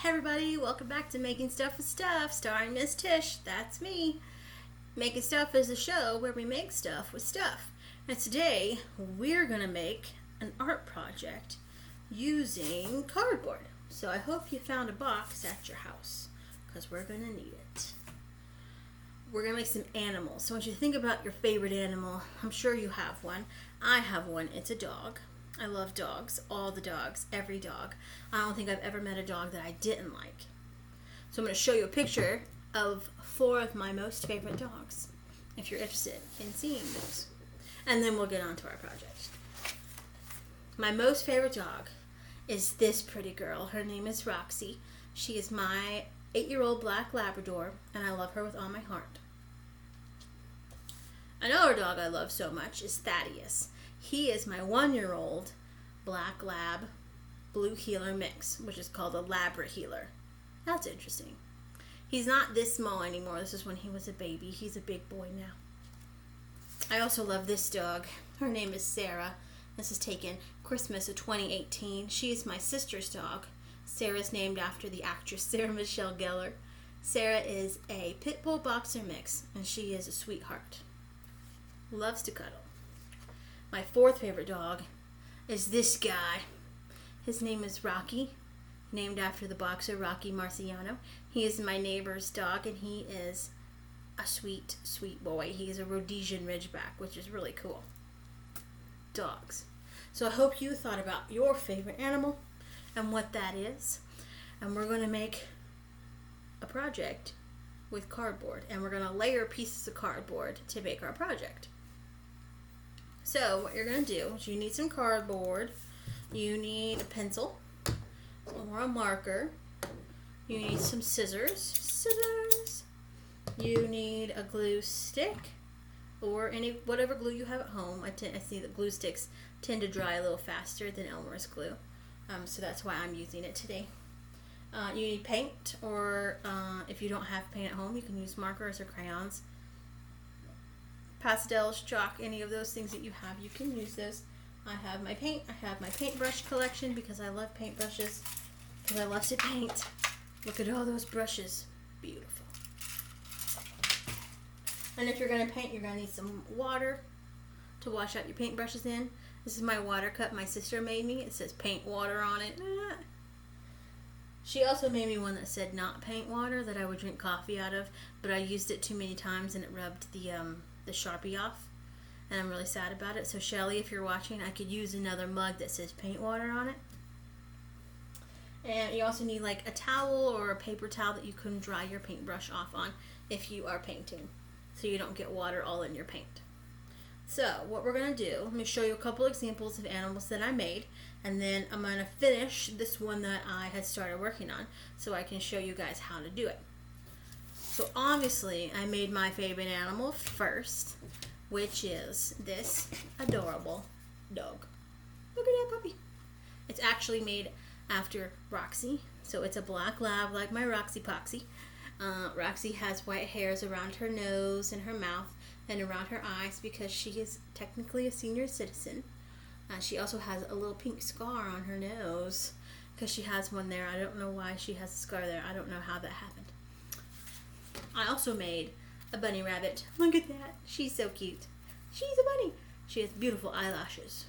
Hey everybody, welcome back to Making Stuff with Stuff, starring Miss Tish. That's me. Making Stuff is a show where we make stuff with stuff. And today we're going to make an art project using cardboard. So I hope you found a box at your house because we're going to need it. We're going to make some animals. So I want you to think about your favorite animal. I'm sure you have one. I have one. It's a dog. I love dogs, all the dogs, every dog. I don't think I've ever met a dog that I didn't like. So I'm going to show you a picture of 4 of my most favorite dogs, if you're interested in seeing those. And then we'll get on to our project. My most favorite dog is this pretty girl. Her name is Roxy. She is my 8-year-old black Labrador, and I love her with all my heart. Another dog I love so much is Thaddeus. He is my 1-year-old black lab blue heeler mix, which is called a Labra heeler. That's interesting. He's not this small anymore. This is when he was a baby. He's a big boy now. I also love this dog. Her name is Sarah. This is taken Christmas of 2018. She is my sister's dog. Sarah's named after the actress Sarah Michelle Gellar. Sarah is a pit bull boxer mix, and she is a sweetheart. Loves to cuddle. My 4th favorite dog is this guy. His name is Rocky, named after the boxer Rocky Marciano. He is my neighbor's dog, and he is a sweet, sweet boy. He is a Rhodesian Ridgeback, which is really cool. Dogs. So I hope you thought about your favorite animal and what that is. And we're going to make a project with cardboard, and we're going to layer pieces of cardboard to make our project. So what you're going to do is you need some cardboard, you need a pencil or a marker, you need some scissors, you need a glue stick or whatever glue you have at home. I see that glue sticks tend to dry a little faster than Elmer's glue, so that's why I'm using it today. You need paint, or if you don't have paint at home, you can use markers or crayons. Pastels, chalk, any of those things that you have, you can use those. I have my paint. I have my paintbrush collection because I love paintbrushes, because I love to paint. Look at all those brushes. Beautiful. And if you're going to paint, you're going to need some water to wash out your paintbrushes in. This is my water cup my sister made me. It says paint water on it. She also made me one that said not paint water, that I would drink coffee out of, but I used it too many times and it rubbed the Sharpie off, and I'm really sad about it. So Shelly, if you're watching, I could use another mug that says paint water on it. And you also need like a towel or a paper towel that you can dry your paintbrush off on if you are painting, so you don't get water all in your paint. So what we're going to do, let me show you a couple examples of animals that I made, and then I'm going to finish this one that I had started working on so I can show you guys how to do it. So obviously I made my favorite animal first, which is this adorable dog. Look at that puppy. It's actually made after Roxy, so it's a black lab like my Roxy Poxy. Roxy has white hairs around her nose and her mouth and around her eyes because she is technically a senior citizen. She also has a little pink scar on her nose because she has one there. I don't know why she has a scar there. I don't know how that happened. I also made a bunny rabbit. Look at that. She's so cute. She's a bunny. She has beautiful eyelashes.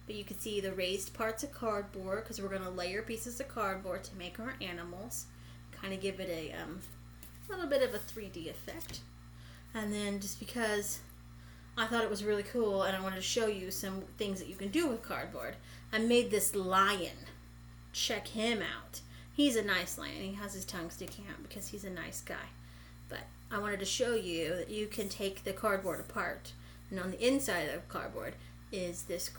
But you can see the raised parts of cardboard because we're going to layer pieces of cardboard to make our animals. Kind of give it a little bit of a 3D effect. And then just because I thought it was really cool and I wanted to show you some things that you can do with cardboard, I made this lion. Check him out. He's a nice lion. He has his tongue sticking out because he's a nice guy. But I wanted to show you that you can take the cardboard apart, and on the inside of the cardboard is this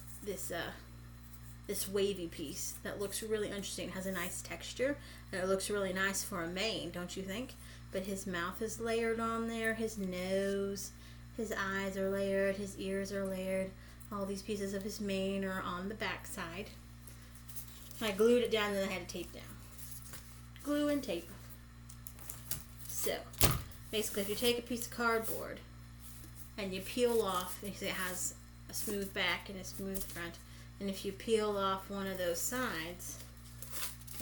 wavy piece that looks really interesting. It has a nice texture, and it looks really nice for a mane, don't you think? But his mouth is layered on there, his nose, his eyes are layered, his ears are layered. All these pieces of his mane are on the back side. I glued it down and then I had to tape down. Glue and tape. So basically, if you take a piece of cardboard and you peel off, because it has a smooth back and a smooth front, and if you peel off one of those sides,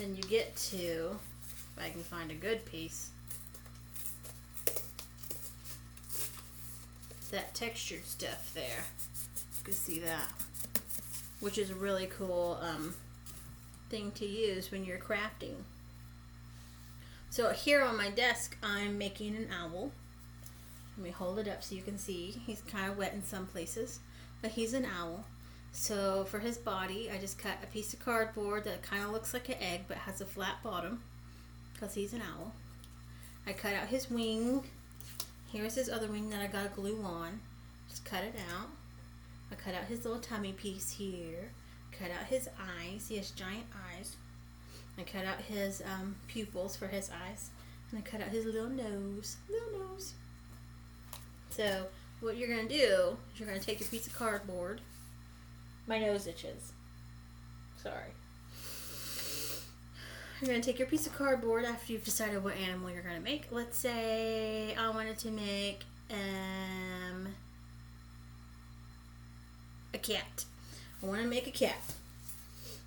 then you get to, if I can find a good piece, that textured stuff there. You can see that, which is a really cool thing to use when you're crafting. So here on my desk, I'm making an owl. Let me hold it up so you can see. He's kind of wet in some places, but he's an owl. So for his body, I just cut a piece of cardboard that kind of looks like an egg but has a flat bottom because he's an owl. I cut out his wing. Here's his other wing that I got to glue on. Just cut it out. I cut out his little tummy piece here. Cut out his eyes. He has giant eyes. I cut out his pupils for his eyes. And I cut out his little nose. Little nose. So what you're going to do is you're going to take your piece of cardboard. My nose itches. Sorry. You're going to take your piece of cardboard after you've decided what animal you're going to make. Let's say I wanted to make a cat. I want to make a cat.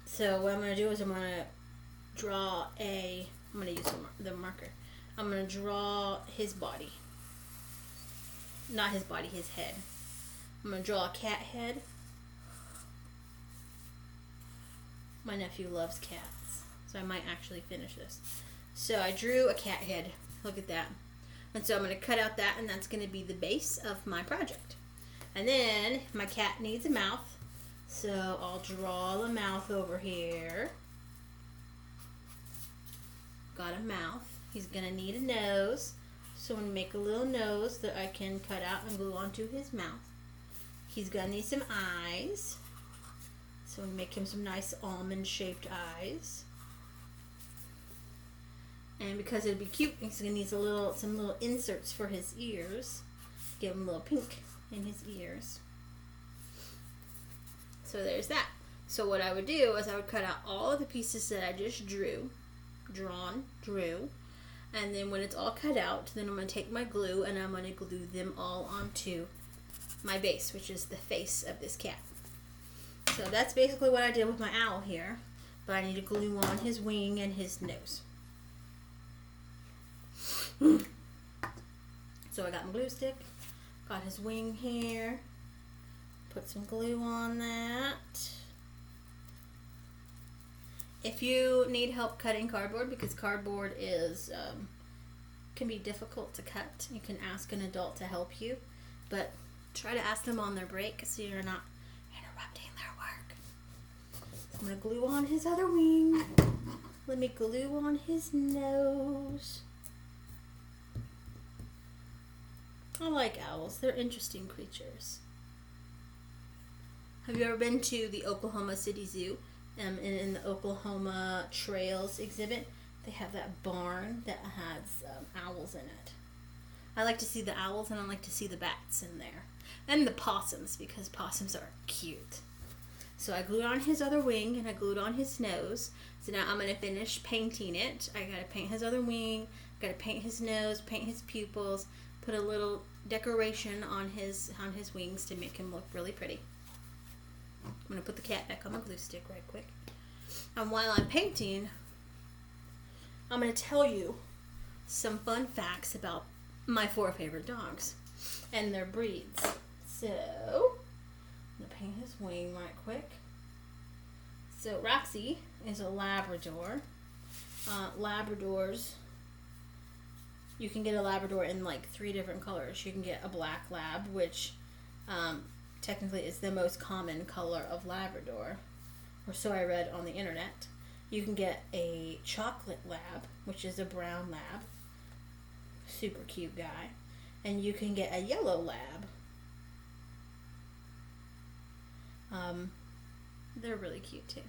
So what I'm going to do is I'm going to draw I'm going to use the marker. I'm going to draw his body. Not his body, his head. I'm going to draw a cat head. My nephew loves cats, so I might actually finish this. So I drew a cat head. Look at that. And so I'm going to cut out that, and that's going to be the base of my project. And then my cat needs a mouth, so I'll draw the mouth over here. Got a mouth. He's going to need a nose, so I'm going to make a little nose that I can cut out and glue onto his mouth. He's going to need some eyes. So I'm going to make him some nice almond-shaped eyes. And because it'll be cute, he's going to need some little inserts for his ears. Give him a little pink in his ears. So there's that. So what I would do is I would cut out all of the pieces that I just drew. And then when it's all cut out, then I'm going to take my glue and I'm going to glue them all onto my base, which is the face of this cat. So that's basically what I did with my owl here. But I need to glue on his wing and his nose. So I got my glue stick. Got his wing here. Put some glue on that. If you need help cutting cardboard, because cardboard is can be difficult to cut, you can ask an adult to help you. But try to ask them on their break so you're not interrupting their work. I'm going to glue on his other wing. Let me glue on his nose. I like owls. They're interesting creatures. Have you ever been to the Oklahoma City Zoo? In the Oklahoma Trails exhibit, they have that barn that has owls in it. I like to see the owls and I like to see the bats in there. And the possums, because possums are cute. So I glued on his other wing and I glued on his nose. So now I'm going to finish painting it. I got to paint his other wing, got to paint his nose, paint his pupils, put a little decoration on his wings to make him look really pretty. I'm going to put the cat back on my glue stick right quick. And while I'm painting, I'm going to tell you some fun facts about my 4 favorite dogs and their breeds. So, I'm going to paint his wing right quick. So, Roxy is a Labrador. Labradors, you can get a Labrador in like 3 different colors. You can get a black lab, which technically is the most common color of Labrador, or so I read on the internet. You can get a chocolate lab, which is a brown lab. Super cute guy. And you can get a yellow lab. They're really cute too.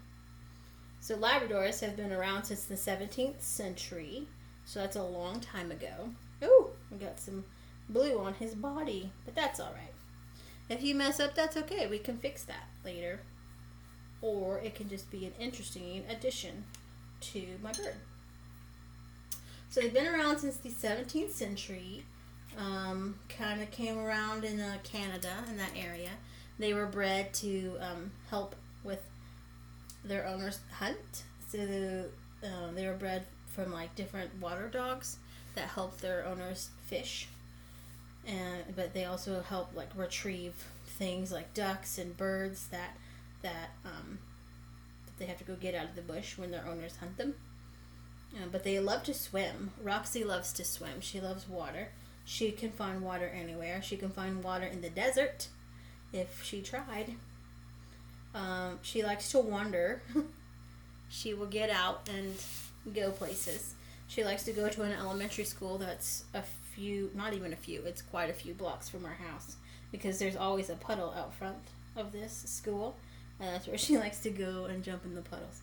So Labradors have been around since the 17th century. So that's a long time ago. Ooh, we got some blue on his body, but that's all right. If you mess up, that's okay. We can fix that later. Or it can just be an interesting addition to my bird. So they've been around since the 17th century. Kind of came around in Canada, in that area. They were bred to help with their owners hunt. So they were bred from like different water dogs that help their owners fish, but they also help like retrieve things like ducks and birds that they have to go get out of the bush when their owners hunt them. But they love to swim. Roxy loves to swim. She loves water. She can find water anywhere. She can find water in the desert if she tried. She likes to wander. She will get out and go places. She likes to go to an elementary school that's not even a few, it's quite a few blocks from our house, because there's always a puddle out front of this school, and that's where she likes to go and jump in the puddles.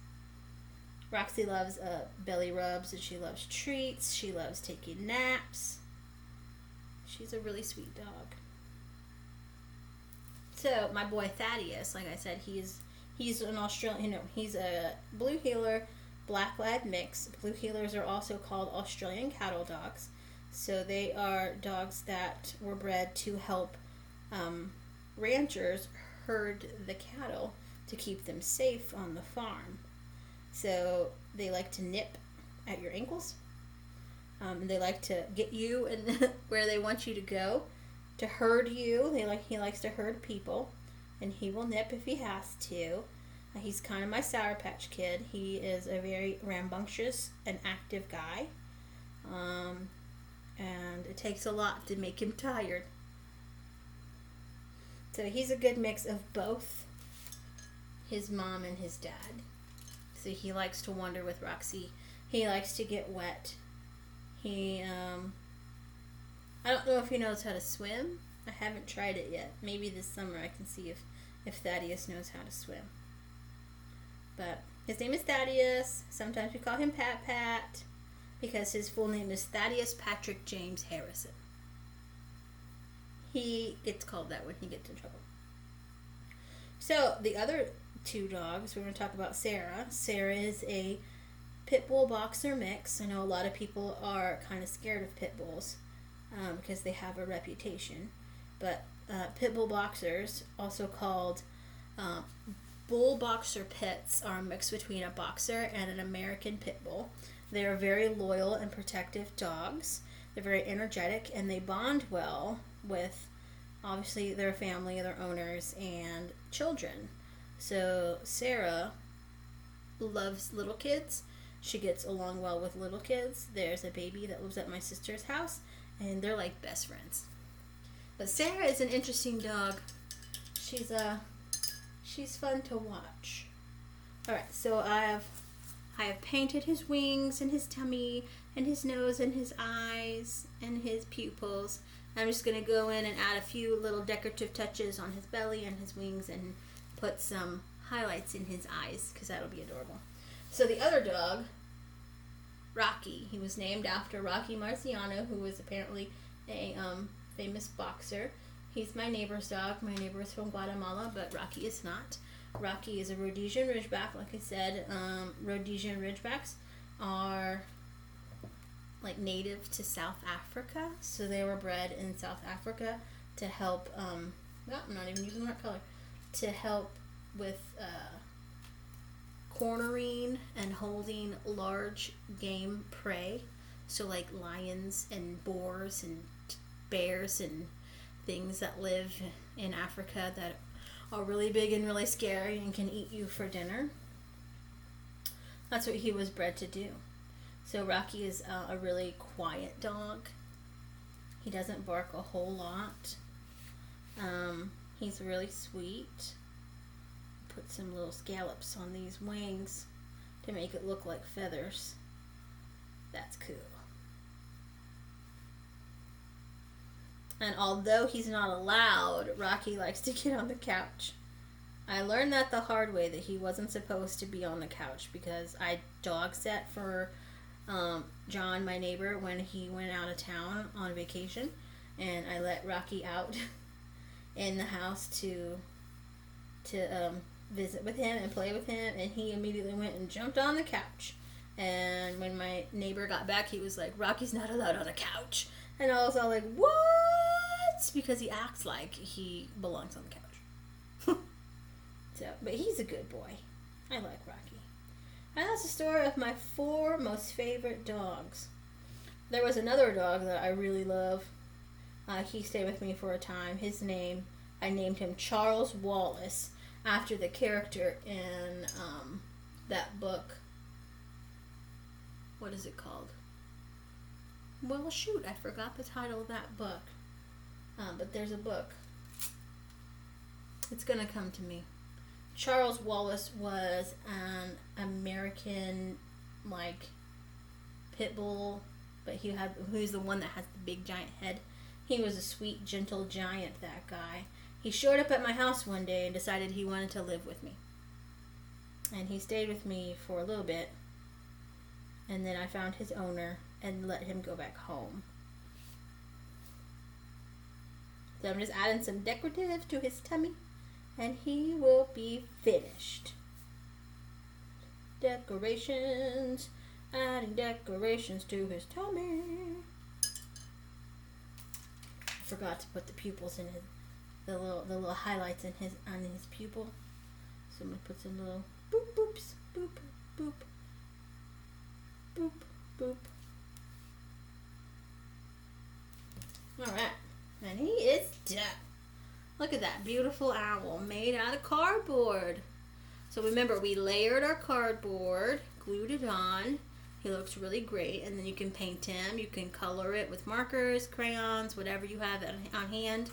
Roxy loves belly rubs, and she loves treats. She loves taking naps. She's a really sweet dog. So my boy Thaddeus, like I said, he's an Australian. He's a blue heeler, black lab mix. Blue heelers are also called Australian cattle dogs. So they are dogs that were bred to help ranchers herd the cattle to keep them safe on the farm. So they like to nip at your ankles. They like to get you and where they want you to go, to herd you. He likes to herd people, and he will nip if he has to. He's kind of my Sour Patch Kid. He is a very rambunctious and active guy, and it takes a lot to make him tired. So he's a good mix of both his mom and his dad. So he likes to wander with Roxy. He likes to get wet. I don't know if he knows how to swim. I haven't tried it yet. Maybe this summer I can see if Thaddeus knows how to swim. But his name is Thaddeus. Sometimes we call him Pat Pat, because his full name is Thaddeus Patrick James Harrison. He gets called that when he gets in trouble. So the other two dogs, we're going to talk about Sarah. Sarah is a pit bull boxer mix. I know a lot of people are kind of scared of pit bulls because they have a reputation. But pit bull boxers, also called bull boxer pits, are a mix between a boxer and an American pit bull. They are very loyal and protective dogs. They're very energetic, and they bond well with, obviously, their family, their owners, and children. So Sarah loves little kids. She gets along well with little kids. There's a baby that lives at my sister's house, and they're like best friends. But Sarah is an interesting dog. She's fun to watch. All right, so I have painted his wings and his tummy and his nose and his eyes and his pupils. I'm just going to go in and add a few little decorative touches on his belly and his wings and put some highlights in his eyes, because that'll be adorable. So the other dog, Rocky, he was named after Rocky Marciano, who was apparently a famous boxer. He's my neighbor's dog. My neighbor is from Guatemala, but Rocky is not. Rocky is a Rhodesian Ridgeback. Like I said, Rhodesian Ridgebacks are like native to South Africa. So they were bred in South Africa to help, I'm not even using the right color, to help with cornering and holding large game prey. So like lions and boars and bears and things that live in Africa that are really big and really scary and can eat you for dinner. That's what he was bred to do. So Rocky is a really quiet dog. He doesn't bark a whole lot. He's really sweet. Put some little scallops on these wings to make it look like feathers. That's cool. And although he's not allowed, Rocky likes to get on the couch. I learned that the hard way, that he wasn't supposed to be on the couch, because I dog sat for John, my neighbor, when he went out of town on vacation, and I let Rocky out in the house to visit with him and play with him, and he immediately went and jumped on the couch. And when my neighbor got back, he was like, "Rocky's not allowed on a couch." And I was all like, "What?" Because he acts like he belongs on the couch. So, but he's a good boy. I like Rocky. And that's the story of my 4 most favorite dogs. There was another dog that I really love. He stayed with me for a time. I named him Charles Wallace after the character in that book. What is it called? Well, shoot, I forgot the title of that book. But there's a book. It's gonna come to me. Charles Wallace was an American, like, pit bull, but he's the one that has the big giant head. He was a sweet, gentle giant, that guy. He showed up at my house one day and decided he wanted to live with me. And he stayed with me for a little bit. And then I found his owner and let him go back home. So I'm just adding some decorative to his tummy, and he will be finished. Decorations. Adding decorations to his tummy. I forgot to put the pupils in the little highlights on his pupil. So I'm gonna put some little boop boops, boop boop, boop boop. All right, and he is done. Look at that beautiful owl made out of cardboard. So remember, we layered our cardboard, glued it on. He looks really great, and then you can paint him. You can color it with markers, crayons, whatever you have on hand.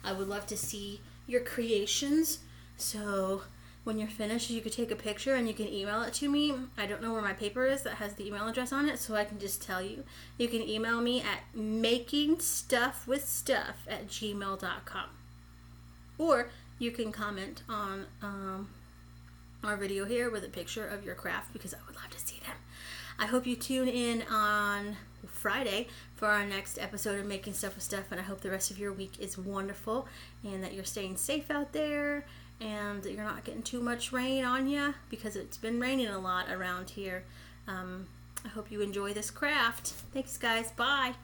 I would love to see your creations. So when you're finished, you could take a picture and you can email it to me. I don't know where my paper is that has the email address on it, so I can just tell you. You can email me at makingstuffwithstuff@gmail.com. Or you can comment on our video here with a picture of your craft, because I would love to see them. I hope you tune in on Friday for our next episode of Making Stuff with Stuff, and I hope the rest of your week is wonderful and that you're staying safe out there and that you're not getting too much rain on you, because it's been raining a lot around here. I hope you enjoy this craft. Thanks, guys. Bye.